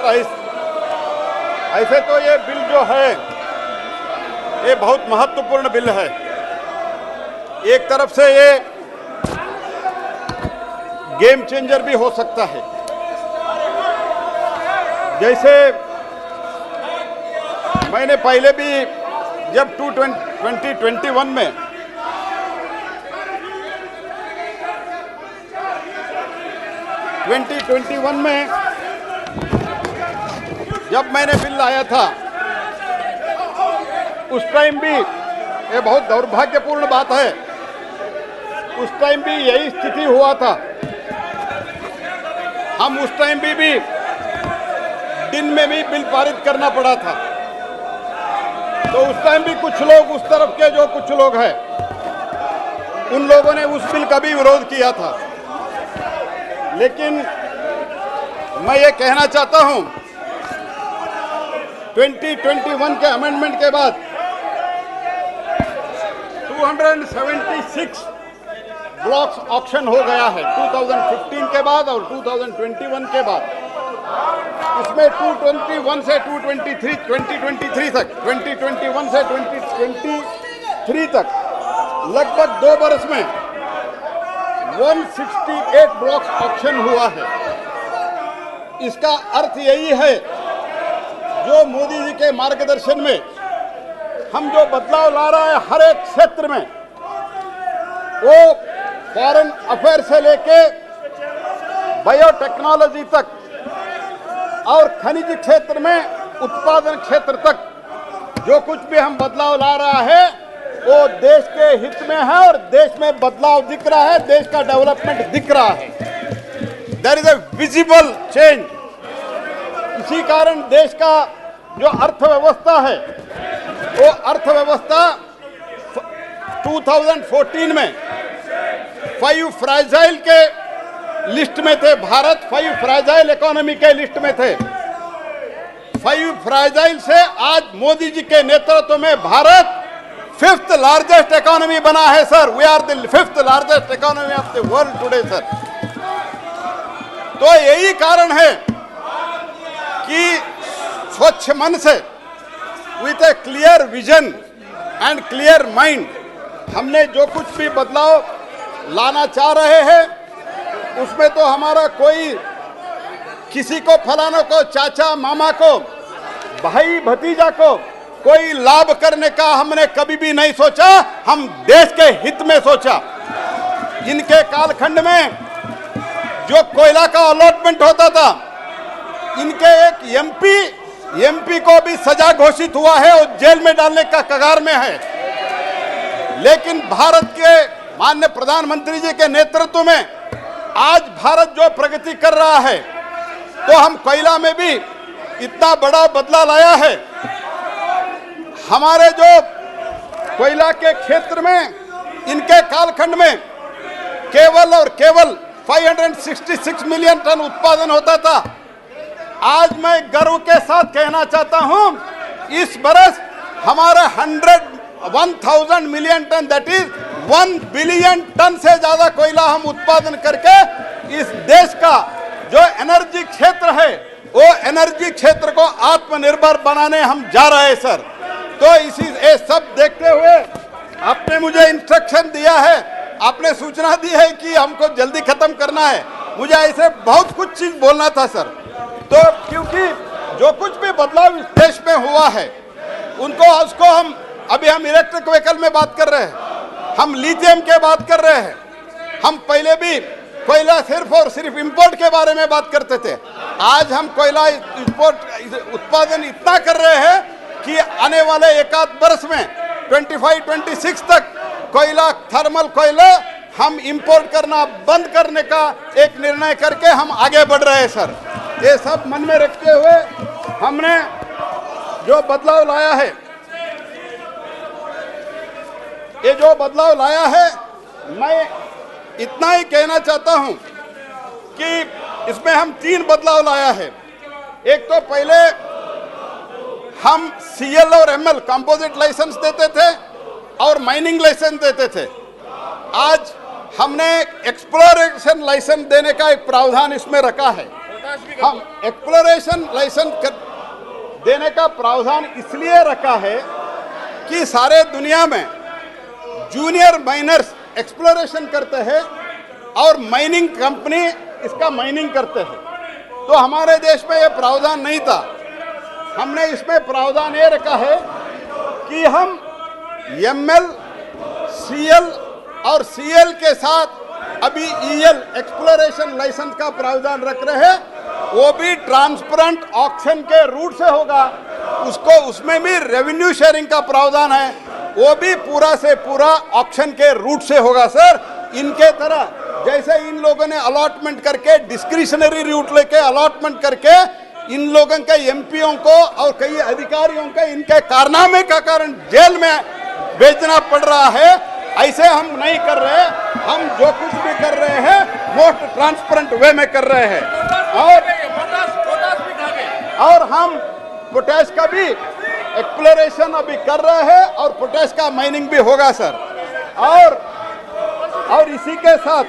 ऐसे तो ये बिल जो है ये बहुत महत्वपूर्ण बिल है। एक तरफ से ये गेम चेंजर भी हो सकता है। जैसे मैंने पहले भी जब 2021 में जब मैंने बिल लाया था उस टाइम भी, ये बहुत दुर्भाग्यपूर्ण बात है, उस टाइम भी यही स्थिति हुआ था। हम उस टाइम भी दिन में भी बिल पारित करना पड़ा था। तो उस टाइम भी कुछ लोग, उस तरफ के जो कुछ लोग हैं, उन लोगों ने उस बिल का भी विरोध किया था। लेकिन मैं ये कहना चाहता हूं, 2021 के अमेंडमेंट के बाद 276 ब्लॉक्स ऑक्शन हो गया है 2015 के बाद और 2021 के बाद। इसमें 221 से 2023 तक, 2021 से 2023 तक लगभग 2 बरस में 168 ब्लॉक्स ऑक्शन हुआ है। इसका अर्थ यही है, जो मोदी जी के मार्गदर्शन में हम जो बदलाव ला रहा है हर एक क्षेत्र में, वो फॉरेन अफेयर से लेके बायोटेक्नोलॉजी तक और खनिज क्षेत्र में उत्पादन क्षेत्र तक जो कुछ भी हम बदलाव ला रहा है वो देश के हित में है और देश में बदलाव दिख रहा है, देश का डेवलपमेंट दिख रहा है। There is a visible change. इसी कारण देश का जो अर्थव्यवस्था है, वो अर्थव्यवस्था 2014 में 5 फ्राइजाइल के लिस्ट में थे। भारत 5 फ्राइजाइल इकोनॉमी के लिस्ट में थे। 5 फ्राइजाइल से आज मोदी जी के नेतृत्व में भारत 5th लार्जेस्ट इकोनॉमी बना है sir. We are the 5th largest economy of the world today sir. तो यही कारण है कि स्वच्छ मन से, with a clear vision and clear mind, हमने जो कुछ भी बदलाव लाना चाह रहे हैं उसमें तो हमारा कोई, किसी को, फलानों को, चाचा मामा को, भाई भतीजा को कोई लाभ करने का हमने कभी भी नहीं सोचा। हम देश के हित में सोचा। इनके कालखंड में जो कोयला का अलॉटमेंट होता था, इनके एक एमपी को भी सजा घोषित हुआ है और जेल में डालने का कगार में है। लेकिन भारत के माननीय प्रधानमंत्री जी के नेतृत्व में आज भारत जो प्रगति कर रहा है, तो हम कोयला में भी इतना बड़ा बदलाव लाया है। हमारे जो कोयला के क्षेत्र में इनके कालखंड में केवल और केवल 566 मिलियन टन उत्पादन होता था। आज मैं गर्व के साथ कहना चाहता हूं, इस बरस हमारा 1000 million ton, that is 1 billion ton से ज्यादा कोयला हम उत्पादन करके इस देश का जो एनर्जी क्षेत्र है, वो एनर्जी क्षेत्र को आत्मनिर्भर बनाने हम जा रहे हैं सर। तो इसी ये सब देखते हुए आपने मुझे इंस्ट्रक्शन दिया है, आपने सूचना दी है कि हमको जल्दी खत्म करना है। मुझे ऐसे बहुत कुछ चीज बोलना था सर। तो क्योंकि जो कुछ भी बदलाव इस देश में हुआ है उसको हम अभी इलेक्ट्रिक व्हीकल में बात कर रहे हैं, हम लिथियम के बात कर रहे हैं। हम पहले भी कोयला सिर्फ और सिर्फ इंपोर्ट के बारे में बात करते थे। आज हम कोयला इंपोर्ट उत्पादन इतना कर रहे हैं कि आने वाले 1-8 वर्ष में 25-26 तक कोयला, थर्मल कोयला हम इंपोर्ट करना बंद करने का एक निर्णय करके हम आगे बढ़ रहे हैं सर। ये सब मन में रखते हुए हमने जो बदलाव लाया है, ये जो बदलाव लाया है, मैं इतना ही कहना चाहता हूं कि इसमें हम 3 बदलाव लाया है। एक तो पहले हम CL और ML कंपोजिट लाइसेंस देते थे और माइनिंग लाइसेंस देते थे। आज हमने एक्सप्लोरेशन लाइसेंस देने का एक प्रावधान इसमें रखा है। हम एक्सप्लोरेशन लाइसेंस देने का प्रावधान इसलिए रखा है कि सारे दुनिया में जूनियर माइनर्स एक्सप्लोरेशन करते हैं और माइनिंग कंपनी इसका माइनिंग करते हैं। तो हमारे देश में ये प्रावधान नहीं था। हमने इसमें प्रावधान ये रखा है कि हम एमएल, सीएल और सीएल के साथ अभी ईएल एक्सप्लोरेशन लाइसेंस का प्रावधान रख रहे हैं। वो भी ट्रांसपेरेंट ऑक्शन के रूट से होगा। उसमें भी रेवेन्यू शेयरिंग का प्रावधान है, वो भी पूरा से पूरा ऑक्शन के रूट से होगा सर। इनके तरह जैसे इन लोगों ने अलॉटमेंट करके डिस्क्रिशनरी रूट लेके अलॉटमेंट करके इन लोगों के एमपीओ को और कई अधिकारियों के इनके कारनामे का कारण जेल में भेजना पड़ रहा है, ऐसे हम नहीं कर रहे। हम जो कुछ भी कर रहे हैं मोस्ट ट्रांसपेरेंट वे में कर रहे हैं। और हम पोटैश का भी एक्सप्लोरेशन अभी कर रहे हैं और पोटैश का माइनिंग भी होगा सर। और इसी के साथ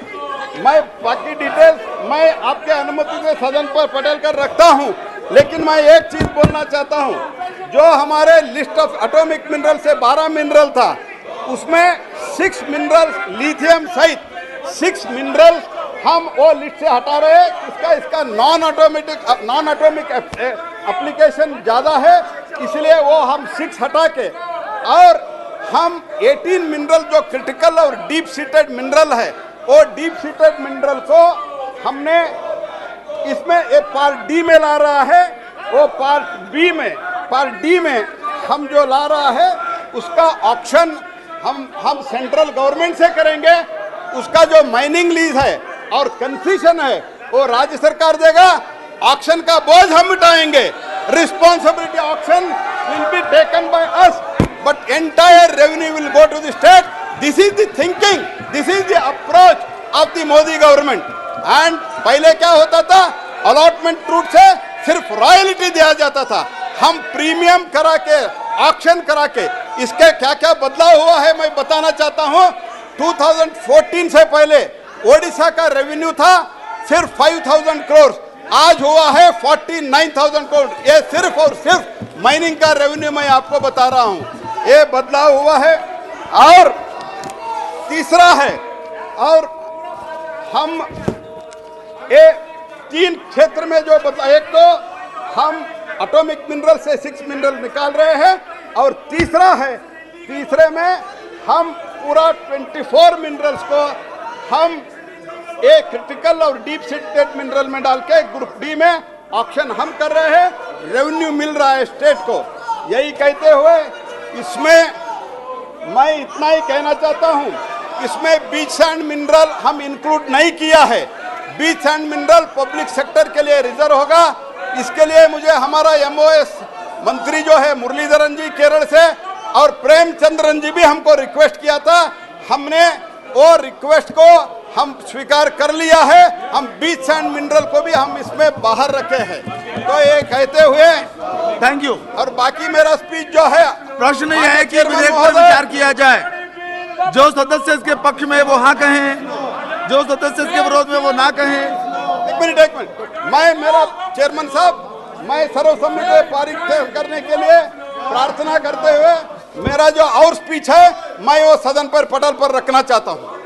मैं बाकी डिटेल्स मैं आपके अनुमति से सदन पर पटेल कर रखता हूं, लेकिन मैं एक चीज बोलना चाहता हूं। जो हमारे लिस्ट ऑफ एटॉमिक मिनरल से 12 मिनरल था, उसमें 6 मिनरल्स लिथियम सहित 6 मिनरल्स हम वो लिस्ट से हटा रहे हैं। इसका नॉन एटॉमिक एप्लीकेशन ज़्यादा है, इसलिए वो हम 6 हटा के और हम 18 मिनरल जो क्रिटिकल और डीप सीटेड मिनरल है, वो डीप सीटेड मिनरल को हमने इसमें एक पार्ट डी में ला रहा है। वो पार्ट डी में हम जो ला रहा है उसका ऑक्शन हम सेंट्रल गवर्नमेंट से करेंगे। उसका जो माइनिंग लीज है और कंसेशन है वो राज्य सरकार देगा। ऑक्शन का बोझ हम उठाएंगे। Responsibility auction will be taken by us, but entire revenue will go to the state. This is the thinking, this is the approach of the Modi government. And पहले क्या होता था, अलॉटमेंट रूट से सिर्फ रॉयल्टी दिया जाता था। हम प्रीमियम करा के ऑक्शन करा के इसके क्या क्या बदलाव हुआ है मैं बताना चाहता हूं। 2014 से पहले ओडिशा का रेवेन्यू था सिर्फ 5000 करोड़, आज हुआ है 49,000 करोड़। ये सिर्फ और सिर्फ माइनिंग का रेवेन्यू मैं आपको बता रहा हूं, ये बदलाव हुआ है। और तीसरा है, और हम ये 3 क्षेत्र में जो बदलाव, एक तो हम एटॉमिक मिनरल से 6 मिनरल निकाल रहे हैं, और तीसरे में हम पूरा 24 मिनरल्स को हम एक क्रिटिकल और डीप सीटेड मिनरल में डाल के ग्रुप डी में ऑक्शन हम कर रहे हैं। रेवेन्यू मिल रहा है स्टेट को। यही कहते हुए इसमें मैं इतना ही कहना चाहता हूं, इसमें बीच सैंड मिनरल हम इंक्लूड नहीं किया है। Beach sand mineral public sector के लिए रिजर्व होगा। इसके लिए मुझे हमारा एमओएस मंत्री जो है मुरलीधरन जी केरल से और प्रेमचंद्रन जी भी हमको रिक्वेस्ट किया था। हमने वो रिक्वेस्ट को हम स्वीकार कर लिया है। हम बीच सैंड मिनरल को भी हम इसमें बाहर रखे हैं। तो ये कहते हुए थैंक यू। और बाकी मेरा स्पीच जो है, प्रश्न यह है कि विधेयक पर विचार किया जाए। जो सदस्य इसके पक्ष में वो हाँ कहें, जो सदस्य इसके विरोध में वो ना कहें। एक मिनट मैं, मेरा चेयरमैन साहब, मैं सर्वसम्मति पारित करने के लिए प्रार्थना करते हुए मेरा जो और स्पीच है मैं वो सदन पर पटल पर रखना चाहता हूँ।